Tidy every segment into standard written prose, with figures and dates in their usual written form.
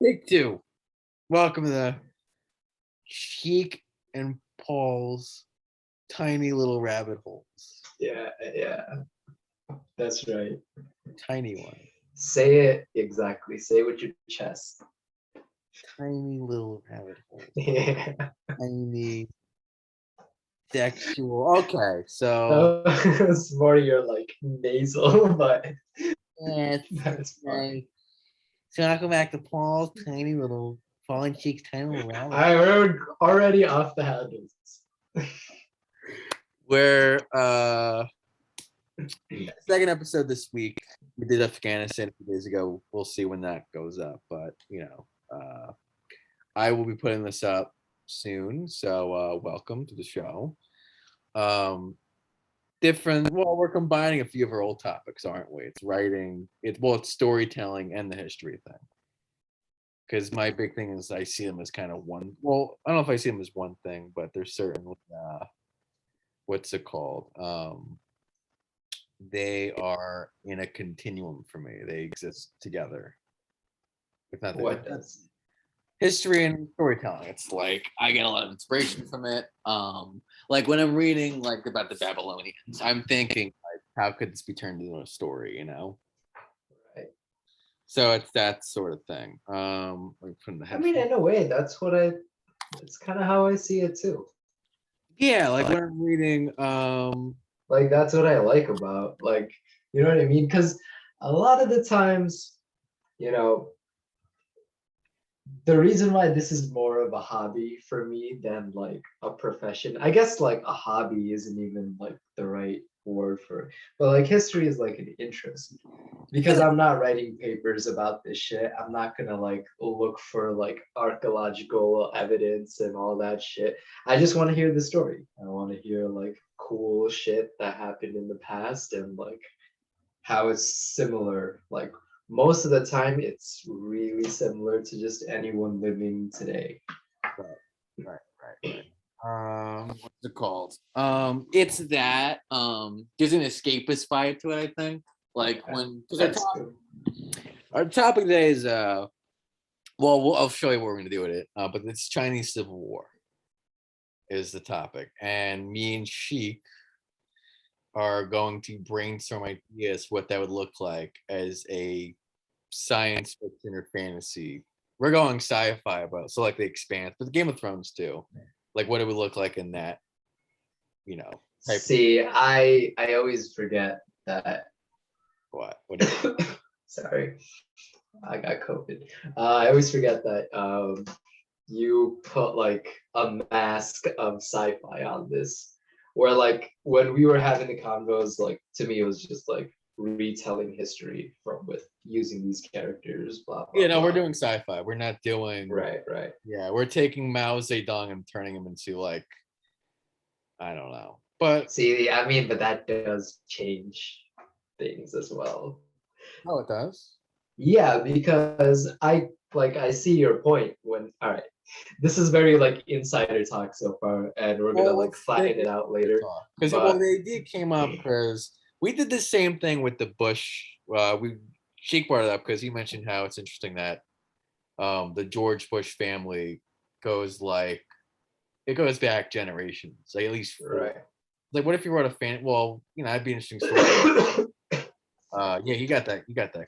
Take two. Welcome to the Sheikh and Paul's tiny little rabbit holes. Yeah, that's right. Tiny one. Say it exactly. Say it with your chest. Tiny little rabbit holes. Yeah. Tiny sexual. Okay, so It's more your like nasal, but yeah, that's fine. so welcome back to Paul's tiny little falling cheeks, tiny little rabbit. I heard already off the handles. Where second episode this week. We did Afghanistan a few days ago. We'll see when that goes up, but I will be putting this up soon. So welcome to the show. Different. Well, we're combining a few of our old topics, aren't we? It's writing. It's storytelling and the history thing. Because my big thing is I see them as kind of one. Well, I don't know if I see them as one thing, but there's certainly what's it called? They are in a continuum for me. They exist together. If not, What does? History and storytelling. It's like I get a lot of inspiration from it. Like when I'm reading like about the Babylonians, I'm thinking like, how could this be turned into a story? Right. So it's that sort of thing. From the I mean, in a way, that's kind of how I see it too. Yeah, like when I'm reading. Like that's what I like about like, you know what I mean? Because a lot of the times, the reason why this is more of a hobby for me than like a profession, I guess like a hobby isn't even like the right word for it, but like history is like an interest because I'm not writing papers about this shit. I'm not gonna like look for like archaeological evidence and all that shit. I just want to hear the story. I want to hear like cool shit that happened in the past and like how it's similar. Like most of the time it's really similar to just anyone living today. Right. What's it called? It's that. There's an escapist vibe to it, I think. Like when our topic today is I'll show you what we're gonna do with it. But it's Chinese Civil War is the topic, and me and Sheik are going to brainstorm ideas what that would look like as a science fiction or fantasy. We're going sci-fi, but so like the Expanse, but the Game of Thrones too. Like what it would look like in that, type. See, I always forget that. What do you Sorry, I got COVID. I always forget that you put like a mask of sci-fi on this. Where like when we were having the convos, like to me it was just like retelling history with using these characters, blah blah. We're doing sci-fi. We're not doing right. Yeah, we're taking Mao Zedong and turning him into like, I don't know. But see, I mean, but that does change things as well. Oh, it does? Yeah, because I see your point when all right. This is very like insider talk so far, and we're gonna like flatten it out later. Because the idea came up because we did the same thing with the Bush. Sheik brought it up because he mentioned how it's interesting that the George Bush family goes back generations, like at least four. Right. Like, what if you wrote a fan? Well, that'd be an interesting story. Yeah, you got that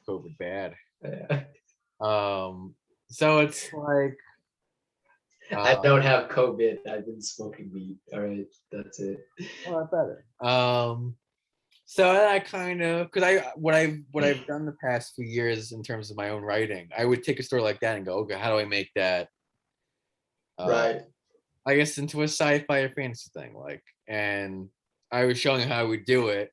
COVID bad. Yeah. So it's like I don't have COVID. I've been smoking weed. All right, that's it. Well, that's better. So I kind of what I've done the past few years in terms of my own writing, I would take a story like that and go, okay, how do I make that? Right. I guess into a sci-fi or fantasy thing, and I was showing how I would do it,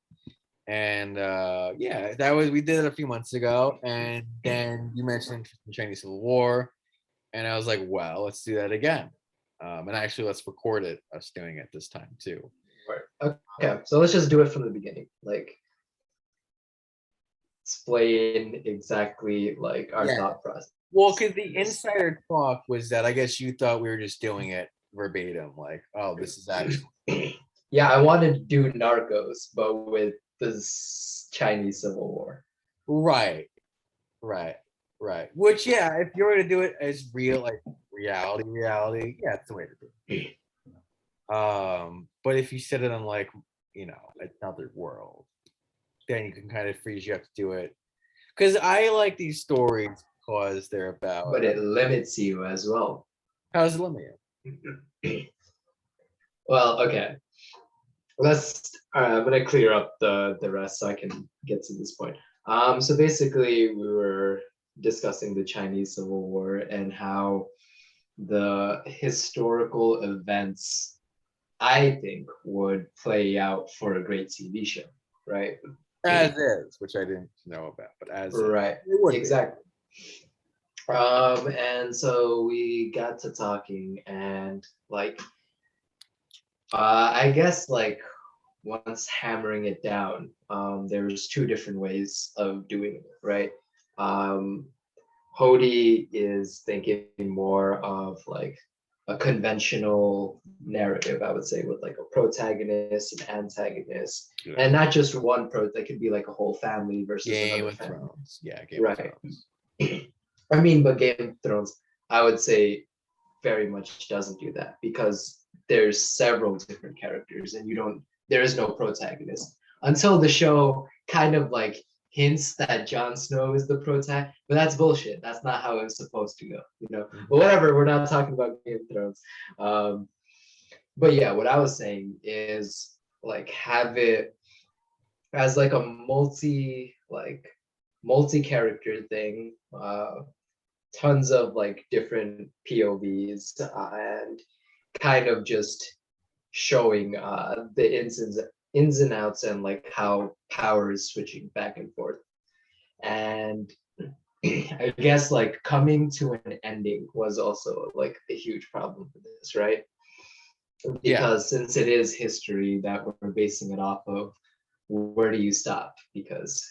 and we did it a few months ago, and then you mentioned the Chinese Civil War, and I was like, well, let's do that again, and actually let's record us doing it this time too. Right. Okay, so let's just do it from the beginning. Like, explain exactly like our thought process. Well, because the insider talk was that I guess you thought we were just doing it verbatim, like, oh, this is actually. Yeah, I wanted to do Narcos, but with the Chinese Civil War. Right. Right. Which, yeah, if you were to do it as real, like reality, yeah, it's the way to do it. But if you set it on like, another world, then you can kind of freeze you up to do it. Because I like these stories because they're about But it limits you as well. how's it limited? Well, okay. I'm gonna clear up the rest so I can get to this point. So basically we were discussing the Chinese Civil War and how the historical events I think would play out for a great TV show, right? As is, which I didn't know about, but as is. Right. It would be. Exactly. And so we got to talking and like I guess like once hammering it down, there's two different ways of doing it, right? Um, Hody is thinking more of like a conventional narrative, I would say, with like a protagonist and antagonist, Yeah. and not just one pro. That could be like a whole family versus Game another of family. Thrones. Yeah, Game of Right. Thrones. I mean, but Game of Thrones, I would say, very much doesn't do that because there's several different characters and there is no protagonist until the show kind of like hints that Jon Snow is the protagonist, but that's bullshit. That's not how it's supposed to go, But whatever, we're not talking about Game of Thrones. But yeah, what I was saying is like have it as like a multi-character thing, tons of like different POVs, and kind of just showing the ins and outs and like how power is switching back and forth. And I guess like coming to an ending was also like a huge problem for this, right? Because since it is history that we're basing it off of, where do you stop? Because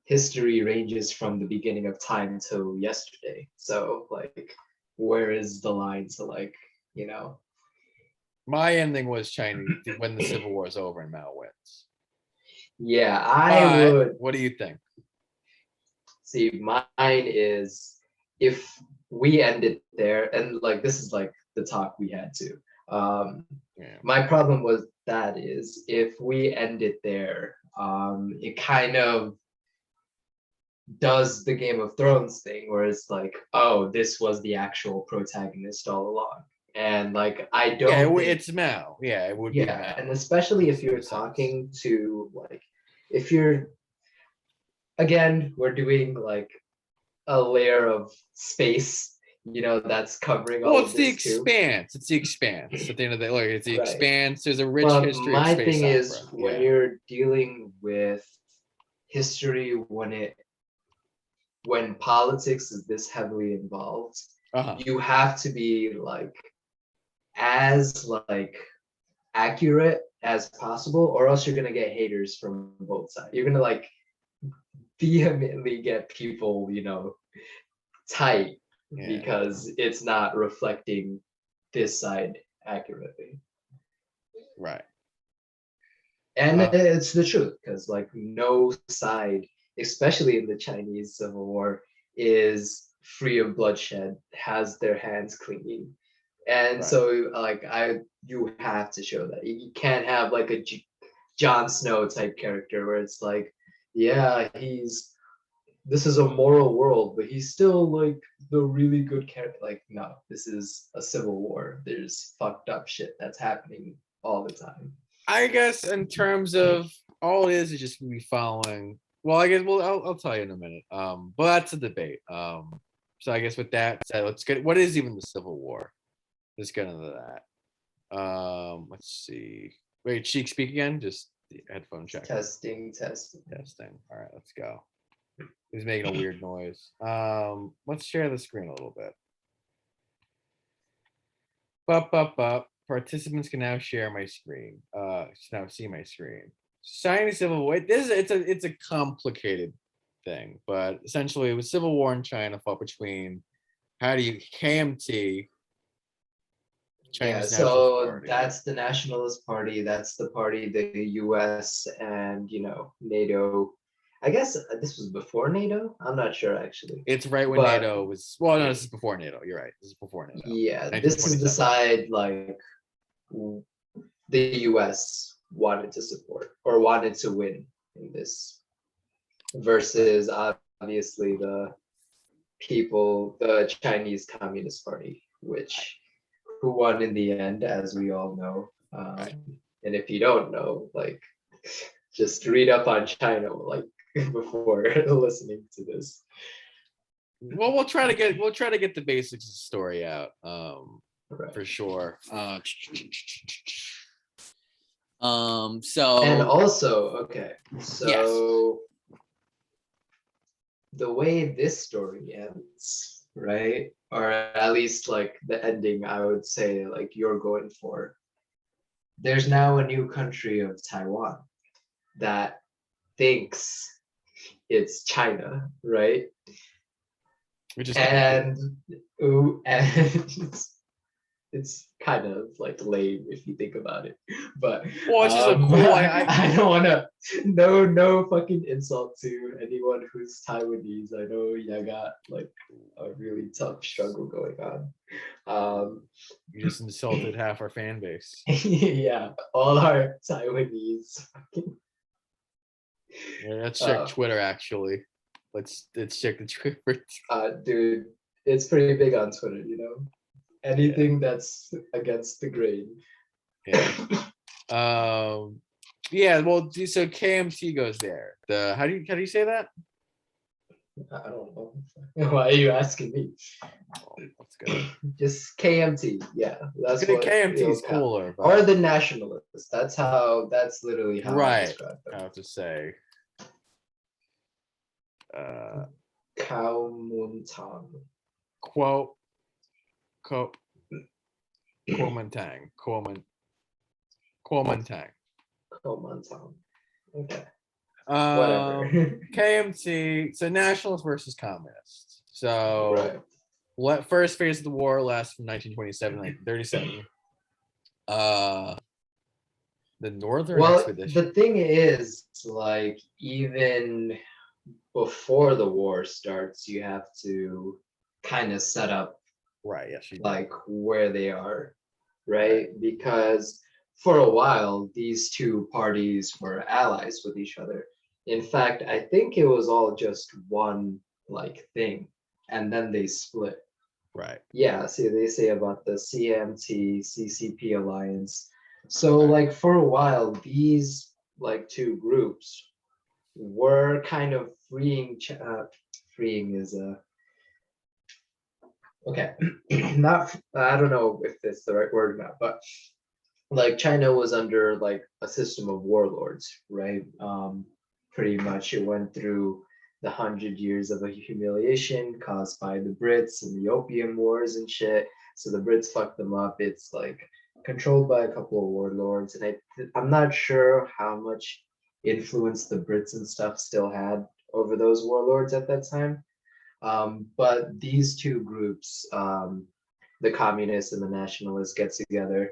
history ranges from the beginning of time till yesterday. So like, where is the line to like, My ending was Chinese when the Civil War is over and Mao wins. Yeah, I would. What do you think? See, mine is if we end it there, and like this is like the talk we had too. My problem with that is if we end it there, it kind of does the Game of Thrones thing where it's like, oh, this was the actual protagonist all along. And like I don't think, it's Mao. Yeah, it would be Mao. And especially if you're talking to like if you're again, we're doing like a layer of space, that's covering all of this too. Expanse. It's the Expanse. At the end of the day, look, it's the Right. Expanse. There's a rich history of My space thing opera. is when you're dealing with history, when politics is this heavily involved, you have to be like as like accurate as possible, or else you're gonna get haters from both sides. You're gonna like vehemently get people, tight because it's not reflecting this side accurately. Right. And it's the truth because like no side, especially in the Chinese Civil War, is free of bloodshed, has their hands clean. And so like you have to show that. You can't have like a Jon Snow type character where it's like, yeah, this is a moral world, but he's still like the really good character. Like, no, this is a civil war. There's fucked up shit that's happening all the time. I guess in terms of all it is just me following. Well, I guess I'll tell you in a minute. But that's a debate. So I guess with that said, let's get what is even the Civil War? Let's get into that. Let's see. Wait, Sheik, speak again. Just the headphone check. Testing. All right, let's go. He's making a weird noise. Let's share the screen a little bit. Participants can now share my screen. Now see my screen. Chinese Civil War. It's a complicated thing, but essentially, it was Civil War in China fought between KMT. Chinese so Party. That's the Nationalist Party. That's the party the U.S. and NATO I guess this was before NATO. I'm not sure actually. It's right when But NATO was. Well, no, this is before NATO. You're right. This is before NATO. yeah, this is the 1927. side like the US wanted to support or wanted to win in this versus obviously the Chinese Communist Party, which who won in the end, as we all know. Right. And if you don't know, like, just read up on China, like before listening to this. Well, we'll try to get the basics of the story out. Right. For sure. And So also, okay, so the way this story ends, right? Or at least like the ending, I would say, like you're going for. There's now a new country of Taiwan that thinks it's China, right? which is And and it's kind of like lame if you think about it. But well, it's just a cool. I don't want to no fucking insult to anyone who's Taiwanese. I know you got like a really tough struggle going on. You just insulted half our fan base. Yeah, all our Taiwanese fucking Yeah, let's check Twitter actually. Let's check the Twitter. dude, it's pretty big on Twitter, you know. Anything that's against the grain. Yeah. Yeah. Well, so KMT goes there. The how do you say that? I don't know. Why are you asking me? Oh, let's go. Just KMT. Yeah, that's what KMT is it'll count. cooler. But Or the nationalists. That's literally how I right. describe I them. have to say. Kuomintang. Quote. Kuomintang. Kuomintang. Kuomintang. Okay. Whatever. KMT. So nationalists versus communists. So Right. what first phase of the war lasts from 1927 to 1937. The Northern Expedition. The thing is, like, even before the war starts, you have to kind of set up Right. Yes. like where they are, right? Because for a while, these two parties were allies with each other. In fact, I think it was all just one like thing, and then they split. Right. Yeah, see, they say about the CMT CCP alliance. So, like, for a while, these like two groups were kind of freeing is a okay, not I don't know if that's the right word or not, but like China was under like a system of warlords, right? Pretty much it went through the 100 years of a humiliation caused by the Brits and the Opium Wars and shit. So the Brits fucked them up. It's like controlled by a couple of warlords, and I'm not sure how much influence the Brits and stuff still had over those warlords at that time. But these two groups, the communists and the nationalists, get together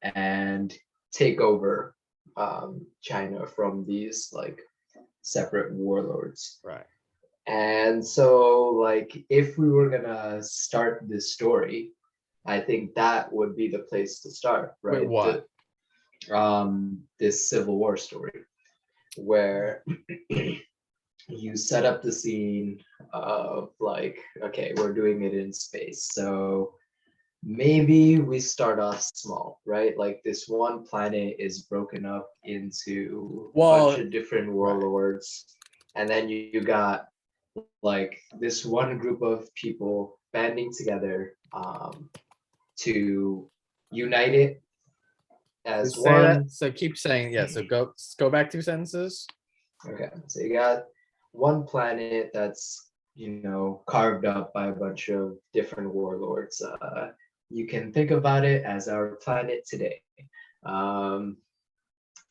and take over China from these like separate warlords. Right. And so, like, if we were gonna start this story, I think that would be the place to start, right? Wait, what? This Civil War story, where you set up the scene of like, okay, we're doing it in space, so maybe we start off small, right? Like this one planet is broken up into a bunch of different warlords, and then you got like this one group of people banding together to unite it as Say one. that. So keep saying yeah. So go back 2 sentences. Okay, so you got one planet that's carved up by a bunch of different warlords. You can think about it as our planet today.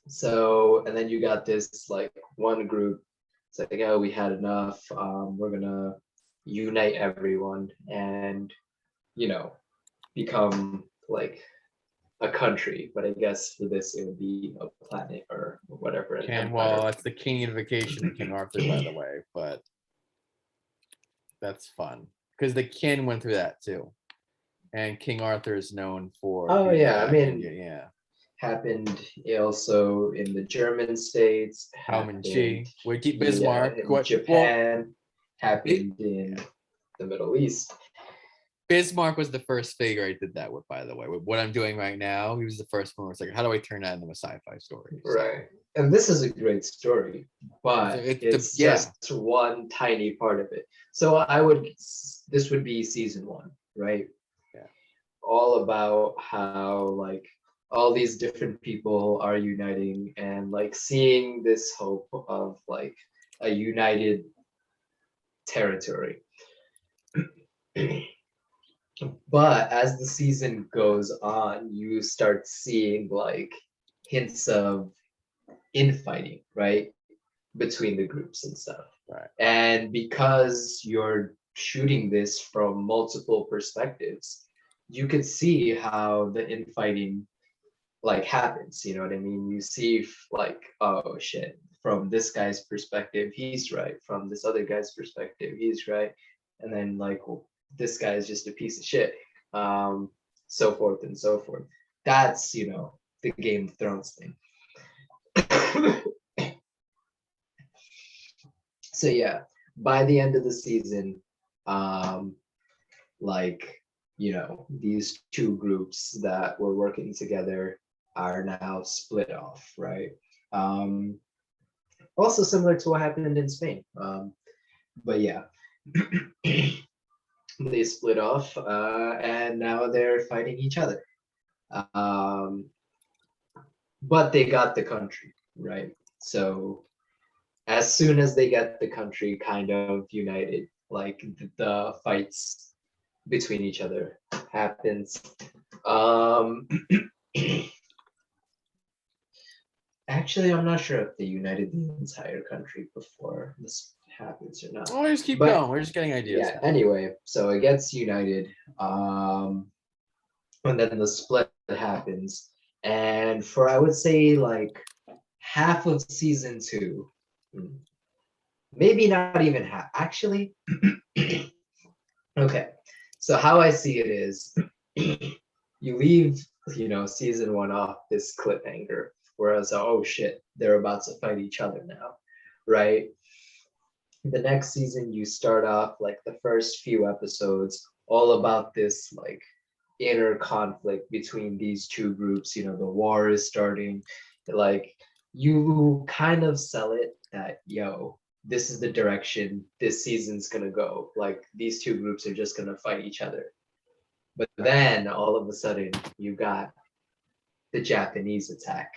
So, and then you got this like one group. It's like, oh, we had enough. We're gonna unite everyone and become like a country, but I guess for this it would be a planet or whatever, an Well, empire. that's the Kinification of King Arthur, by the way, but that's fun because the kin went through that too, and King Arthur is known for Oh being yeah, I back mean, yeah. happened also in the German states, How Min happened Chi, Wiki yeah, Bismarck. in Well, Japan, happened in yeah. the Middle East. Bismarck was the first figure I did that with, by the way. With what I'm doing right now, he was the first one where it's like, how do I turn that into a sci-fi story? Right. And this is a great story, but it's yeah. just one tiny part of it. So this would be season one, right? Yeah. All about how like all these different people are uniting and like seeing this hope of like a united territory. But as the season goes on, you start seeing like hints of infighting, right? Between the groups and stuff. Right. And because you're shooting this from multiple perspectives, you could see how the infighting like happens. You know what I mean? You see like, oh shit, from this guy's perspective, he's right. From this other guy's perspective, he's right. And then like, well, this guy is just a piece of shit. So forth and so forth. That's, you know, the Game of Thrones thing. So yeah, by the end of the season, um, like, you know, these two groups that were working together are now split off, right? Um, Also similar to what happened in Spain. But yeah, they split off and now they're fighting each other. Um, but they got the country, right? So as soon as they get the country kind of united, like the fights between each other happens. Um, Actually, I'm not sure if they united the entire country before this happens or not. Well, we just keep But going. We're just getting ideas. yeah, anyway, so it gets united. And then the split happens. And for I would say like half of season two, maybe not even half. Actually, okay. So how I see it is you leave, you know, season one off this cliffhanger, whereas oh shit, they're about to fight each other now, right? The next season you start off like the first few episodes all about this like inner conflict between these two groups, you know, the war is starting, like you kind of sell it that yo, this is the direction this season's gonna go, like these two groups are just gonna fight each other. But then all of a sudden you got the Japanese attack.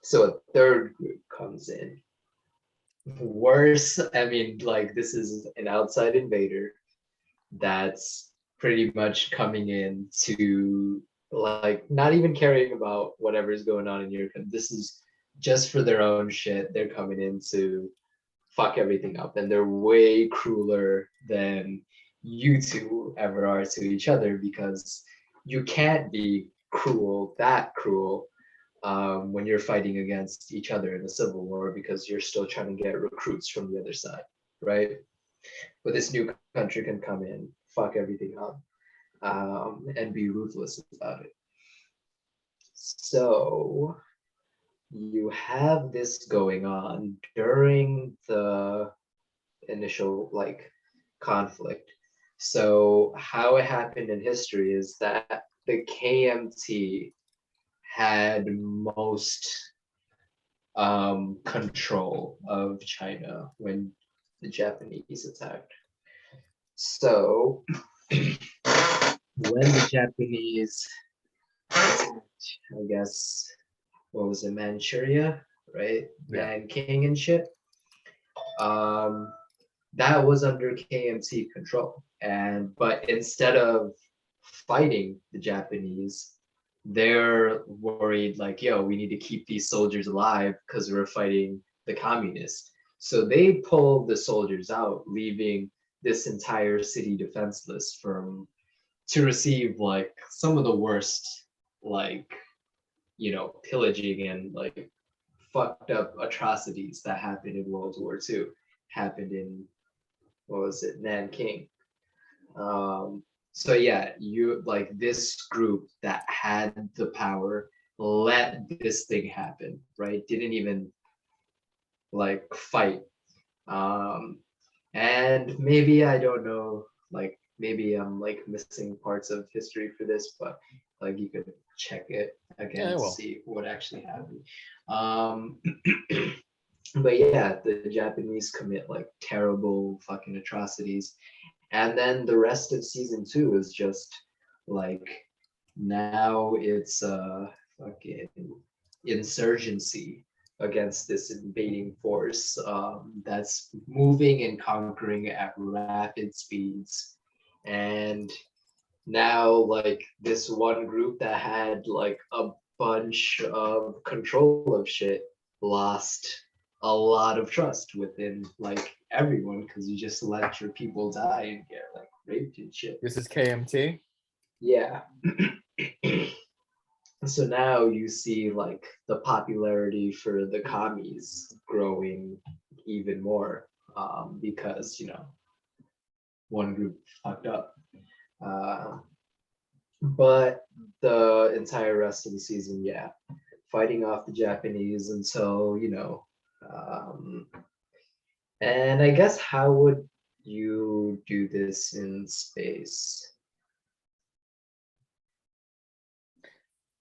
So a third group comes in. Worse, I mean, like this is an outside invader that's pretty much coming in to like not even caring about whatever's going on in your country. This is just for their own shit. They're coming in to fuck everything up, and they're way crueler than you two ever are to each other because you can't be that cruel when you're fighting against each other in a civil war because you're still trying to get recruits from the other side, right? But this new country can come in, fuck everything up, and be ruthless about it. So you have this going on during the initial like conflict. So how it happened in history is that the KMT had most control of China when the Japanese attacked. So when the Japanese, I guess, what was it, Manchuria, right? Yeah. Nanking and shit. Um, that was under KMT control. But instead of fighting the Japanese, they're worried like, yo, we need to keep these soldiers alive because we're fighting the communists. So they pulled the soldiers out, leaving this entire city defenseless from to receive like some of the worst, like, pillaging and like fucked up atrocities that happened in World War II happened in, what was it, Nanking. So yeah, you like this group that had the power let this thing happen, right? Didn't even like fight. Um, and maybe I don't know, like maybe I'm like missing parts of history for this, but like you could check it Yeah, again I to will. see what actually happened. Um, but yeah, the Japanese commit like terrible fucking atrocities, and then the rest of season 2 is just like now it's a fucking insurgency against this invading force, that's moving and conquering at rapid speeds. And now like this one group that had like a bunch of control of shit lost a lot of trust within like everyone, because you just let your people die and get like raped and shit. This is KMT. Yeah. So now you see like the popularity for the commies growing even more, because one group fucked up. Uh, but the entire rest of the season, yeah, fighting off the Japanese until and I guess how would you do this in space?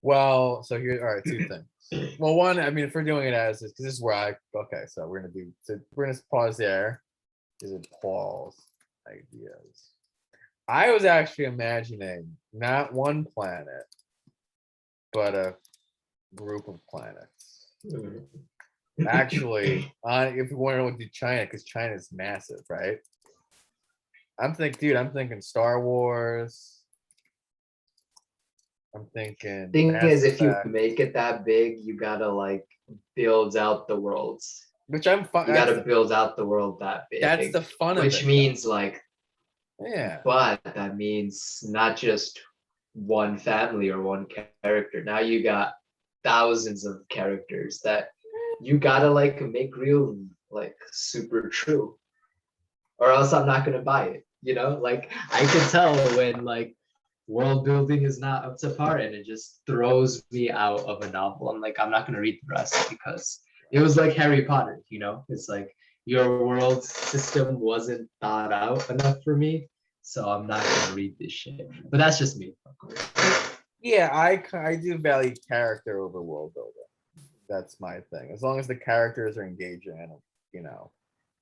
Well, so here, all right, two things. Well, one, I mean, if we're doing it as is, because this is where okay, so we're gonna pause there. Is it Paul's ideas? I was actually imagining not one planet, but a group of planets. Mhm. Actually, if we want to do China, because China's massive, right? I'm thinking Star Wars. I'm thinking Thing Mass is, if you Effect, make it that big, you gotta like build out the worlds. which I'm fun. You gotta build out the world that That's big, the fun of which it, means like, though. Yeah. but that means not just one family or one character. Now you got thousands of characters that you gotta like make real, like super true, or else I'm not gonna buy it. Like I can tell when like world building is not up to par and it just throws me out of a novel. I'm like, I'm not gonna read the rest because it was like Harry Potter, it's like your world system wasn't thought out enough for me. So I'm not gonna read this shit. But that's just me. Yeah, I do value character over world building. That's my thing. As long as the characters are engaging, I don't,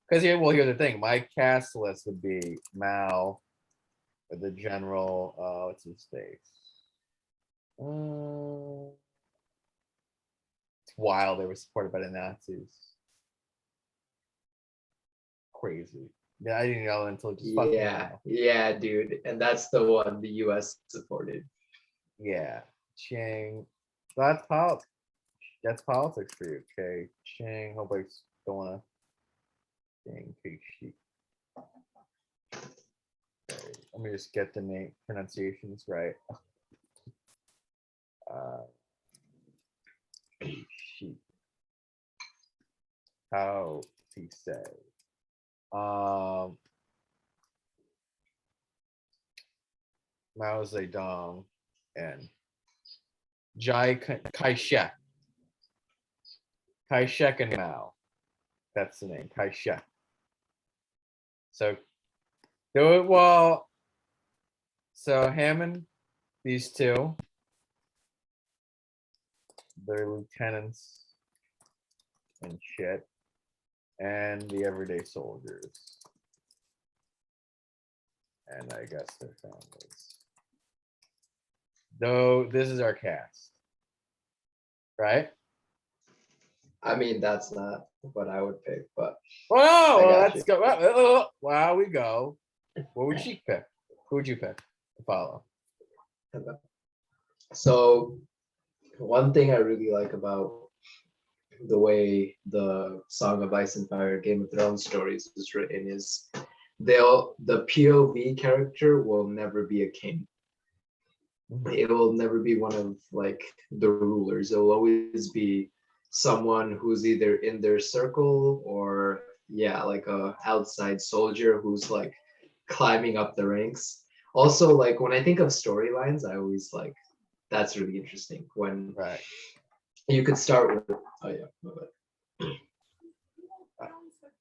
because here's the thing. My cast list would be Mao, the general. What's his face? It's wild. They were supported by the Nazis. Crazy. Yeah, I didn't know until just fucking Yeah, dude. And that's the one the US supported. Yeah, Ching. That's politics. That's politics for you. Okay, Ching. Hope I don't wanna. Ching. Let me just get the name pronunciations right. Sheep. How to say? Mao Zedong and Kai-shek. Kai-shek and Mao. That's the name. Kai-shek. So, well, so Hammond, these two, they're lieutenants and shit, and the everyday soldiers, and I guess their families. Though this is our cast, right? I mean, that's not what I would pick, but well, let's go. Wow, we go. What would she pick? Who would you pick to follow? So one thing I really like about the way the Song of Ice and Fire Game of Thrones stories is written is the POV character will never be a king. it will never be one of like the rulers. It will always be someone who's either in their circle or yeah, like a outside soldier who's like climbing up the ranks. Also, like when I think of storylines, I always like that's really interesting when Right. you could start with oh yeah, my bad.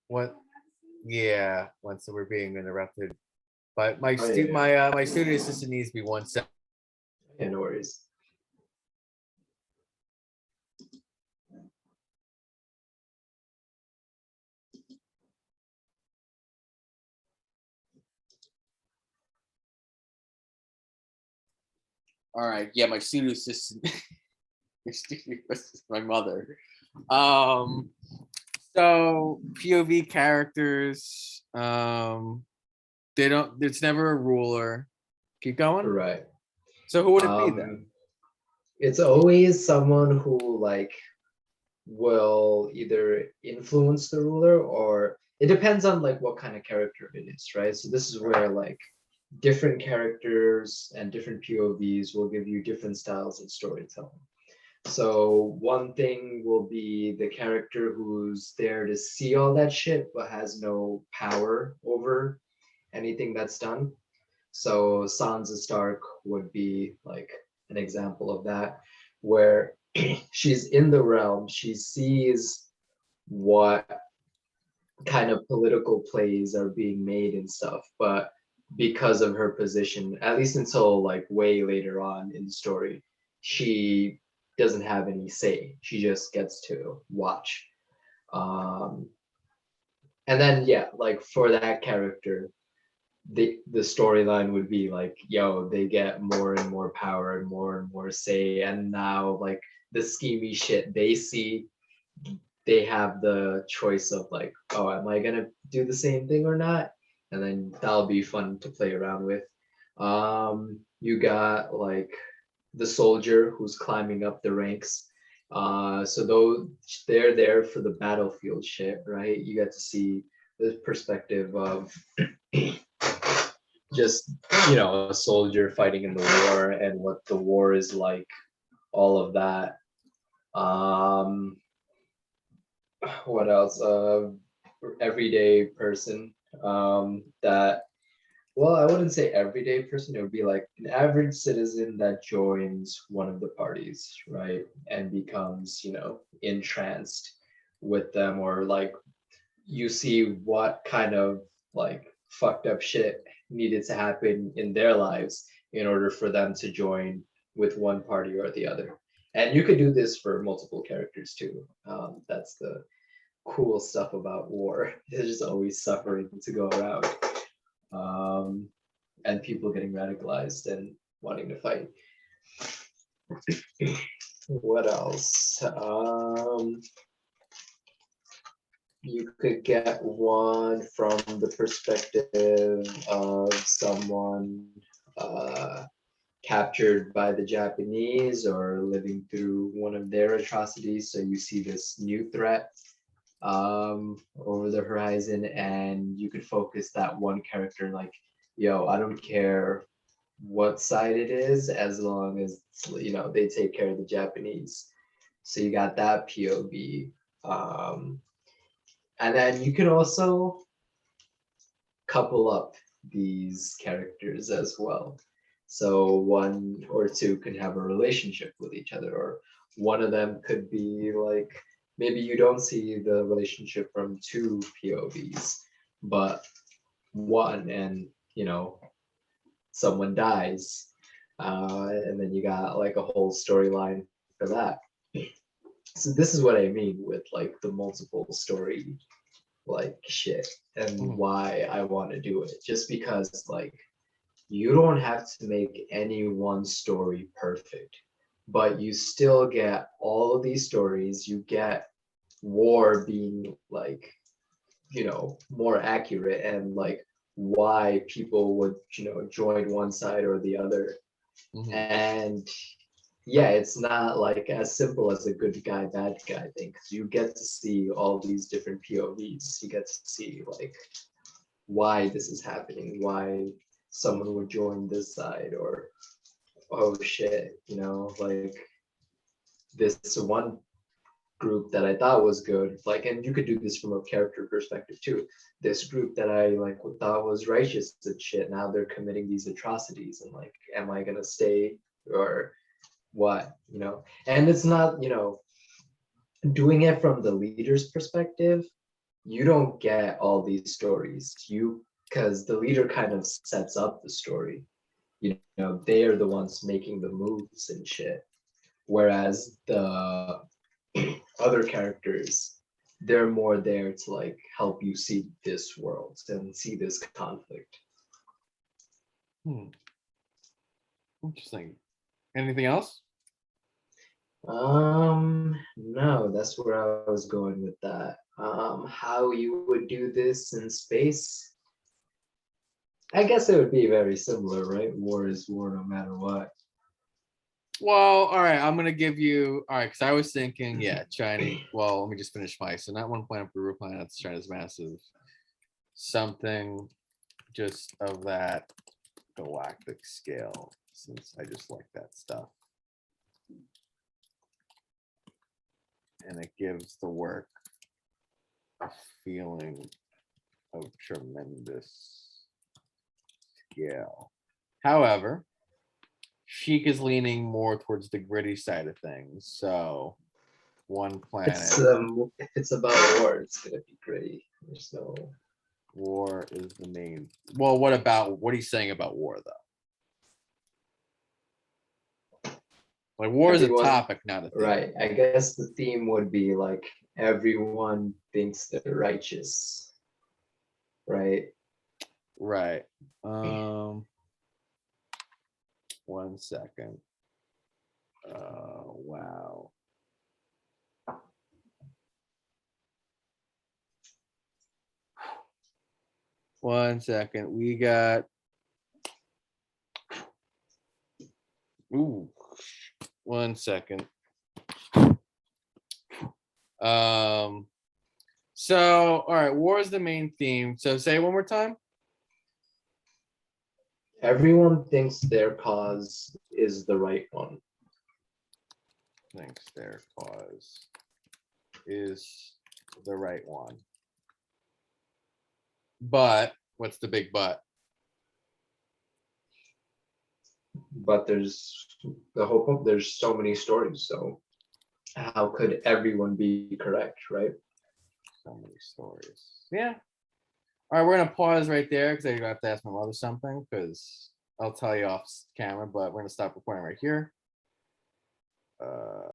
What? Yeah. Once we're being interrupted, but my Oh, yeah, my studio assistant needs to be 1 second. yeah, no worries. All right. Yeah, my studio assistant. My studio assistant, my mother. Um. So POV characters. They don't. There's never a ruler. Keep going. Right. So who would it be then? It's always someone who like will either influence the ruler or it depends on like what kind of character it is, right? So this is where like different characters and different POVs will give you different styles of storytelling. So one thing will be the character who's there to see all that shit but has no power over anything that's done. So Sansa Stark would be like an example of that, where she's in the realm, she sees what kind of political plays are being made and stuff, but because of her position, at least until like way later on in the story, she doesn't have any say. She just gets to watch. Um, and then yeah, like for that character, the storyline would be like, yo, they get more and more power and more say, and now like the schemy shit they see, they have the choice of like, oh, am I gonna do the same thing or not? And then that'll be fun to play around with. You got like the soldier who's climbing up the ranks. So though they're there for the battlefield shit, right? You get to see the perspective of just a soldier fighting in the war and what the war is like, all of that. um what else? Everyday person, that, well, I wouldn't say everyday person, it would be like an average citizen that joins one of the parties, right, and becomes entranced with them, or like you see what kind of like fucked up shit needed to happen in their lives in order for them to join with one party or the other. And you could do this for multiple characters too. That's the cool stuff about war. There's just always suffering to go around, um, and people getting radicalized and wanting to fight. What else? You could get one from the perspective of someone captured by the Japanese or living through one of their atrocities. So you see this new threat over the horizon, and you could focus that one character like, yo, I don't care what side it is as long as they take care of the Japanese. So you got that POV. And then you can also couple up these characters as well. So one or two can have a relationship with each other, or one of them could be like, maybe you don't see the relationship from two POVs, but one, and someone dies, and then you got like a whole storyline for that. So this is what I mean with like the multiple story like shit, and why I want to do it. Just because like you don't have to make any one story perfect, but you still get all of these stories. You get war being like, more accurate, and like why people would, join one side or the other. And yeah, it's not like as simple as a good guy, bad guy thing, because you get to see all these different POVs. You get to see like why this is happening, why someone would join this side oh shit, like this one group that I thought was good, like, and you could do this from a character perspective too. This group that I like thought was righteous and shit, now they're committing these atrocities, and like, am I gonna stay or what? And it's not, doing it from the leader's perspective, you don't get all these stories. Because the leader kind of sets up the story. They are the ones making the moves and shit. Whereas the other characters, they're more there to like help you see this world and see this conflict. Interesting. Anything else? No, that's where I was going with that. How you would do this in space? I guess it would be very similar, right? War is war no matter what. Well, all right. I'm gonna give you all right because I was thinking, yeah, Chinese. Well, let me just finish my. So not one planet, but group of planets. China's massive. Something just of that galactic scale, since I just like that stuff, and it gives the work a feeling of tremendous scale. However, Sheik is leaning more towards the gritty side of things. So one planet. If it's about war, it's gonna be great. There's no War is the main. Well, what are you saying about war though? Like war is a topic, not a thing. Right. I guess the theme would be like everyone thinks they're righteous. Right. Right. 1 second. Wow. One second. We got. Ooh. 1 second. So, all right. War is the main theme. So, say it one more time. Everyone thinks their cause is the right one. Thinks their cause is the right one. But what's the big but? But there's the hope of there's so many stories. So how could everyone be correct, right? So many stories. Yeah. All right, we're gonna pause right there because I have to ask my mother something because I'll tell you off camera, but we're gonna stop recording right here.